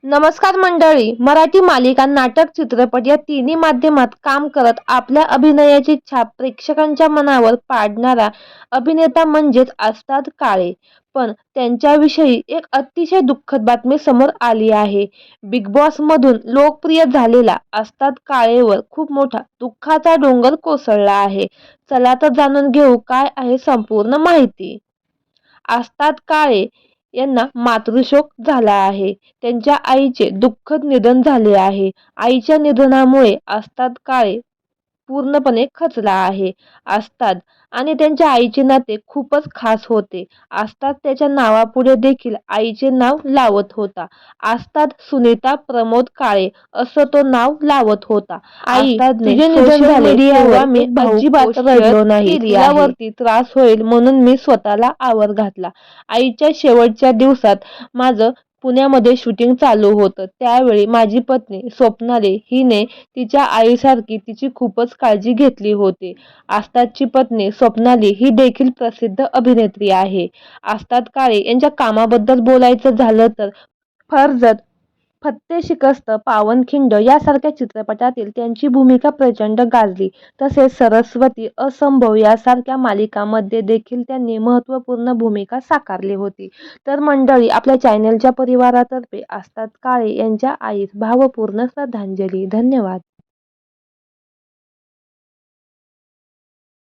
नमस्कार मंडळी. मराठी मालिका, नाटक, चित्रपट या तिन्ही माध्यमात काम करत आपल्या अभिनयाची छाप प्रेक्षकांच्या मनावर पाडणारा अभिनेता म्हणजेच अस्ताद काळे. पण त्यांच्याविषयी एक अतिशय दुःखद बातमी समोर आली आहे. बिग बॉस मधून लोकप्रिय झालेला अस्ताद काळेवर खूप मोठा दुःखाचा डोंगर कोसळला आहे. चला तर जाणून घेऊ काय आहे संपूर्ण माहिती. अस्ताद काळे यांना मातृशोक झाला आहे. त्यांच्या आईचे दुःखद निधन झाले आहे. आईच्या निधनामुळे अस्ताद काळे पूर्णपणे खचला आहे. अस्ताद आणि त्यांच्या आईचे नाते खूपच खास होते. अस्ताद त्याच्या नावापुढे देखील आईचे नाव लावत होता. अस्ताद सुनीता प्रमोद काळे असं तो नाव लावत होता. आई, तुझे निधन झाले तेव्हा मी अजिबात रडलो नाही. तिच्यावरती त्रास होईल म्हणून मी स्वतःला आवर घातला. आईच्या शेवटच्या दिवसात माझं पुण्यामध्ये शूटिंग चालू होतं. त्यावेळी माझी पत्नी स्वप्नाली हिने तिच्या आईसारखी तिची खूपच काळजी घेतली होती. अस्तादची पत्नी स्वप्नाली ही देखील प्रसिद्ध अभिनेत्री आहे. अस्ताद काळे यांच्या कामाबद्दल बोलायचं झालं तर फर्जंद, फत्ते शिकस्त, पावनखिंड यासारख्या चित्रपटातील त्यांची भूमिका प्रचंड गाजली. तसेच सरस्वती, असंभव यासारख्या मालिकांमध्ये देखील त्यांनी महत्त्वपूर्ण भूमिका साकारली होती. तर मंडळी, आपल्या चॅनेलच्या परिवारातर्फे अस्ताद काळे यांच्या आईस भावपूर्ण श्रद्धांजली. धन्यवाद.